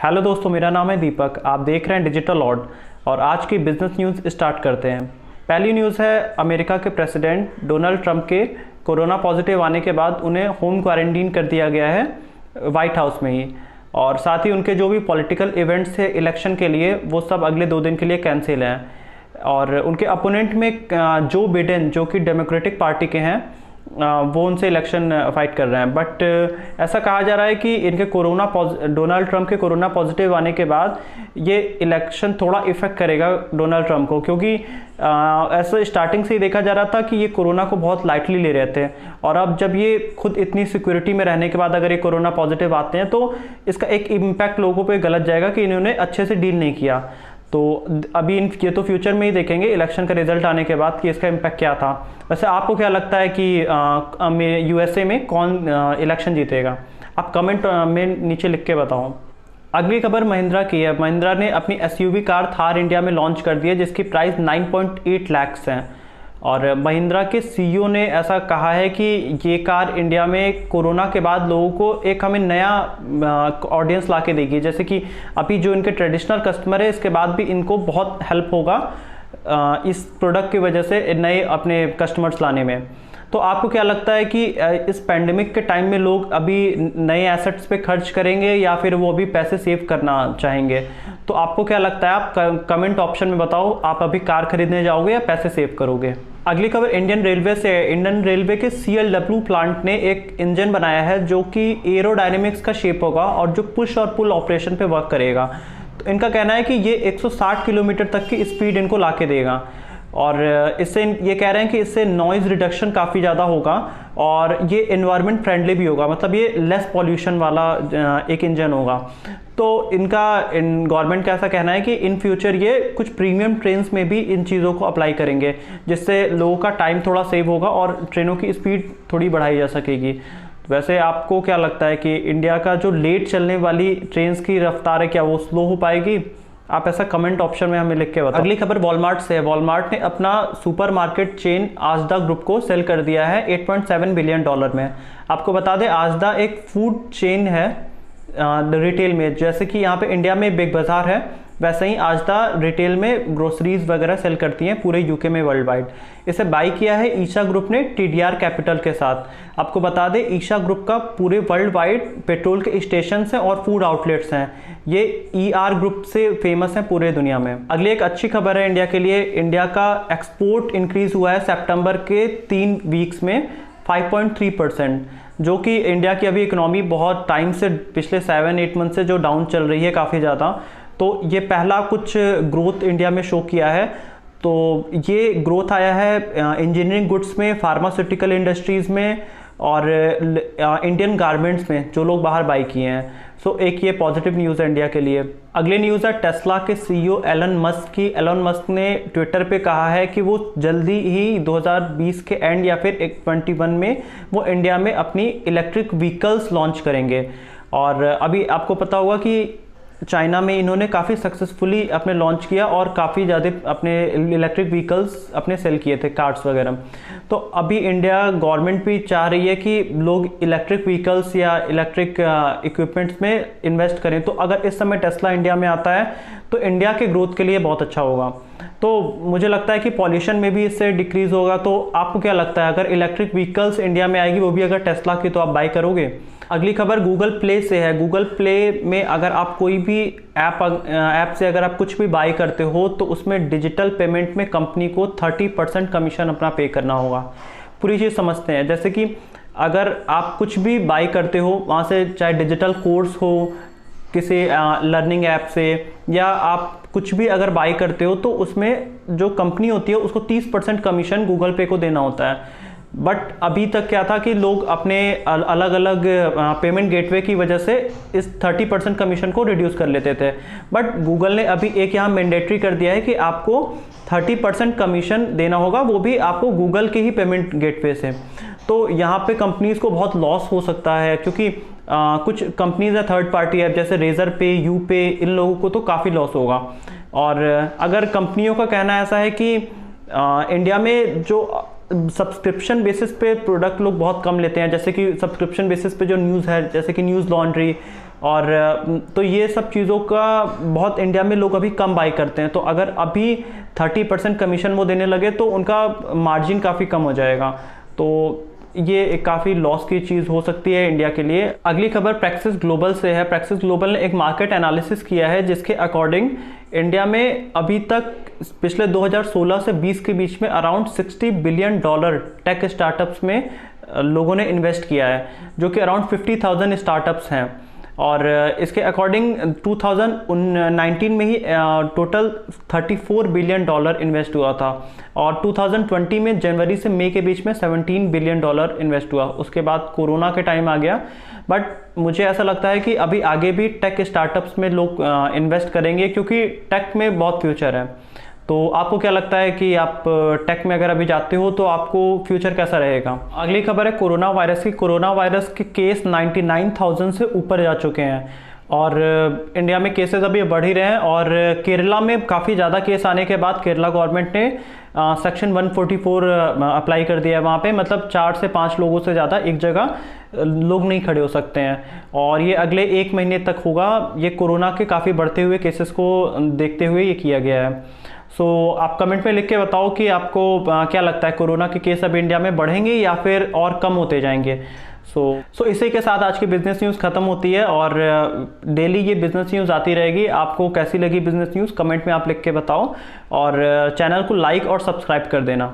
Hello दोस्तों, मेरा नाम है दीपक। आप देख रहे हैं डिजिटल ऑड और आज की बिजनेस न्यूज़ स्टार्ट करते हैं। पहली न्यूज़ है अमेरिका के प्रेसिडेंट डोनाल्ड ट्रंप के कोरोना पॉजिटिव आने के बाद उन्हें होम क्वारंटीन कर दिया गया है वाइट हाउस में ही, और साथ ही उनके जो भी पॉलिटिकल इवेंट्स थे इलेक्शन के लिए वो सब अगले 2 दिन के लिए कैंसिल हैं। और उनके अपोनेंट में जो बिडेन जो कि डेमोक्रेटिक पार्टी के हैं वो उनसे इलेक्शन फाइट कर रहे हैं। बट ऐसा कहा जा रहा है कि इनके डोनाल्ड ट्रंप के कोरोना पॉजिटिव आने के बाद ये इलेक्शन थोड़ा इफेक्ट करेगा डोनाल्ड ट्रंप को, क्योंकि ऐसा स्टार्टिंग से ही देखा जा रहा था कि ये कोरोना को बहुत लाइटली ले रहे थे, और अब जब ये खुद इतनी सिक्योरिटी में रहने के बाद अगर ये कोरोना पॉजिटिव आते हैं तो इसका एक इम्पैक्ट लोगों पे गलत जाएगा कि इन्होंने अच्छे से डील नहीं किया। तो अभी ये तो फ्यूचर में ही देखेंगे इलेक्शन का रिजल्ट आने के बाद कि इसका इम्पैक्ट क्या था। वैसे आपको क्या लगता है कि यूएसए में कौन इलेक्शन जीतेगा? आप कमेंट में नीचे लिख के बताओ। अगली खबर महिंद्रा की है। महिंद्रा ने अपनी एसयूवी कार थार इंडिया में लॉन्च कर दी है, जिसकी प्राइस 9.8 लाख है। और महिंद्रा के सीईओ ने ऐसा कहा है कि ये कार इंडिया में कोरोना के बाद लोगों को एक हमें नया ऑडियंस ला के देगी। जैसे कि अभी जो इनके ट्रेडिशनल कस्टमर है, इसके बाद भी इनको बहुत हेल्प होगा इस प्रोडक्ट की वजह से नए अपने कस्टमर्स लाने में। तो आपको क्या लगता है कि इस पैंडेमिक के टाइम में लोग अभी नए एसेट्स पे खर्च करेंगे या फिर वो अभी पैसे सेव करना चाहेंगे? तो आपको क्या लगता है? आप कमेंट ऑप्शन में बताओ, आप अभी कार खरीदने जाओगे या पैसे सेव करोगे? अगली खबर इंडियन रेलवे से है। इंडियन रेलवे के CLW प्लांट ने एक इंजन बनाया है जो कि एरोडायनेमिक्स का शेप होगा और जो पुश और पुल ऑपरेशन पे वर्क करेगा। तो इनका कहना है कि ये 160 किलोमीटर तक की स्पीड इनको ला के देगा, और इससे ये कह रहे हैं कि इससे नॉइज़ रिडक्शन काफ़ी ज़्यादा होगा और ये एनवायरनमेंट फ्रेंडली भी होगा, मतलब ये लेस पॉल्यूशन वाला एक इंजन होगा। तो गवर्नमेंट का ऐसा कहना है कि इन फ्यूचर ये कुछ प्रीमियम ट्रेन्स में भी इन चीज़ों को अप्लाई करेंगे, जिससे लोगों का टाइम थोड़ा सेव होगा और ट्रेनों की स्पीड थोड़ी बढ़ाई जा सकेगी। वैसे आपको क्या लगता है कि इंडिया का जो लेट चलने वाली ट्रेन्स की रफ्तार है, क्या वो स्लो हो पाएगी? आप ऐसा कमेंट ऑप्शन में हमें लिख के बताओ। अगली खबर वॉलमार्ट से है। वॉलमार्ट ने अपना सुपरमार्केट चेन आजदा ग्रुप को सेल कर दिया है $8.7 बिलियन में। आपको बता दें, आजदा एक फूड चेन है रिटेल में। जैसे कि यहाँ पे इंडिया में बिग बाजार है, वैसे ही आजदा रिटेल में ग्रोसरीज वगैरह सेल करती हैं पूरे यूके में वर्ल्ड वाइड। इसे बाई किया है ईशा ग्रुप ने TDR कैपिटल के साथ। आपको बता दें, ईशा ग्रुप का पूरे वर्ल्ड वाइड पेट्रोल के स्टेशन हैं और फूड आउटलेट्स हैं। ये ER ग्रुप से फेमस है पूरे दुनिया में। अगली एक अच्छी खबर है इंडिया के लिए। इंडिया का एक्सपोर्ट इंक्रीज हुआ है सितंबर के 3 वीक्स में 5.3%, जो कि इंडिया की अभी इकोनॉमी बहुत टाइम से पिछले 7-8 मंथ से जो डाउन चल रही है काफ़ी ज़्यादा, तो ये पहला कुछ ग्रोथ इंडिया में शो किया है। तो ये ग्रोथ आया है इंजीनियरिंग गुड्स में, फार्मास्यूटिकल इंडस्ट्रीज़ में और इंडियन गारमेंट्स में, जो लोग बाहर बाई किए हैं। सो एक ये पॉजिटिव न्यूज़ है इंडिया के लिए। अगली न्यूज़ है टेस्ला के CEO एलन मस्क की। एलन मस्क ने ट्विटर पे कहा है कि वो जल्दी ही 2020 के एंड या फिर 21 में वो इंडिया में अपनी इलेक्ट्रिक व्हीकल्स लॉन्च करेंगे। और अभी आपको पता होगा कि चाइना में इन्होंने काफ़ी सक्सेसफुली अपने लॉन्च किया और काफ़ी ज़्यादा अपने इलेक्ट्रिक व्हीकल्स अपने सेल किए थे, कार्स वगैरह। तो अभी इंडिया गवर्नमेंट भी चाह रही है कि लोग इलेक्ट्रिक व्हीकल्स या इलेक्ट्रिक इक्विपमेंट्स में इन्वेस्ट करें। तो अगर इस समय टेस्ला इंडिया में आता है तो इंडिया के ग्रोथ के लिए बहुत अच्छा होगा। तो मुझे लगता है कि पॉल्यूशन में भी इससे डिक्रीज होगा। तो आपको क्या लगता है, अगर इलेक्ट्रिक व्हीकल्स इंडिया में आएगी, वो भी अगर टेस्ला की, तो आप बाई करोगे? अगली खबर गूगल प्ले से है। गूगल प्ले में अगर आप कोई भी ऐप से अगर आप कुछ भी बाई करते हो तो उसमें डिजिटल पेमेंट में कंपनी को 30% कमीशन अपना पे करना होगा। पूरी चीज़ समझते हैं। जैसे कि अगर आप कुछ भी बाई करते हो वहाँ से, चाहे डिजिटल कोर्स हो किसी लर्निंग ऐप से, या आप कुछ भी अगर बाई करते हो तो उसमें जो कंपनी होती है उसको 30% कमीशन गूगल पे को देना होता है। बट अभी तक क्या था कि लोग अपने अलग अलग पेमेंट गेटवे की वजह से इस 30% कमीशन को रिड्यूस कर लेते थे। बट गूगल ने अभी एक यहाँ मैंडेटरी कर दिया है कि आपको 30% कमीशन देना होगा, वो भी आपको गूगल के ही पेमेंट गेटवे से। तो यहाँ पे कंपनीज को बहुत लॉस हो सकता है, क्योंकि कुछ कंपनीज है थर्ड पार्टी ऐप जैसे रेजर पे, यू पे, इन लोगों को तो काफ़ी लॉस होगा। और अगर कंपनियों का कहना ऐसा है कि इंडिया में जो सब्सक्रिप्शन बेसिस पे प्रोडक्ट लोग बहुत कम लेते हैं, जैसे कि सब्सक्रिप्शन बेसिस पे जो न्यूज़ है, जैसे कि न्यूज़ लॉन्ड्री, और तो ये सब चीज़ों का बहुत इंडिया में लोग अभी कम बाई करते हैं। तो अगर अभी 30% कमीशन वो देने लगे तो उनका मार्जिन काफ़ी कम हो जाएगा, तो ये एक काफ़ी लॉस की चीज़ हो सकती है इंडिया के लिए। अगली खबर प्रैक्सिस ग्लोबल से है। प्रैक्सिस ग्लोबल ने एक मार्केट एनालिसिस किया है जिसके अकॉर्डिंग इंडिया में अभी तक पिछले 2016 से 20 के बीच में अराउंड $60 बिलियन टेक स्टार्टअप्स में लोगों ने इन्वेस्ट किया है, जो कि अराउंड 50,000 स्टार्टअप्स हैं। और इसके अकॉर्डिंग 2019 में ही टोटल $34 बिलियन इन्वेस्ट हुआ था, और 2020 में जनवरी से मई के बीच में $17 बिलियन इन्वेस्ट हुआ। उसके बाद कोरोना के टाइम आ गया, बट मुझे ऐसा लगता है कि अभी आगे भी टेक स्टार्टअप्स में लोग इन्वेस्ट करेंगे, क्योंकि टेक में बहुत फ्यूचर है। तो आपको क्या लगता है कि आप टेक में अगर अभी जाते हो तो आपको फ्यूचर कैसा रहेगा? अगली खबर है कोरोना वायरस की। कोरोना वायरस के केस 99,000 से ऊपर जा चुके हैं, और इंडिया में केसेस अभी बढ़ ही रहे हैं। और केरला में काफ़ी ज़्यादा केस आने के बाद केरला गवर्नमेंट ने सेक्शन 144 अप्लाई कर दिया है। वहाँ पे मतलब 4 से 5 लोगों से ज़्यादा एक जगह लोग नहीं खड़े हो सकते हैं, और ये अगले 1 महीने तक होगा। ये कोरोना के काफ़ी बढ़ते हुए केसेस को देखते हुए ये किया गया है। सो आप कमेंट में लिख के बताओ कि आपको क्या लगता है, कोरोना के केस अब इंडिया में बढ़ेंगे या फिर और कम होते जाएंगे। सो इसी के साथ आज की बिजनेस न्यूज़ खत्म होती है, और डेली ये बिजनेस न्यूज़ आती रहेगी। आपको कैसी लगी बिजनेस न्यूज़ कमेंट में आप लिख के बताओ, और चैनल को लाइक और सब्सक्राइब कर देना।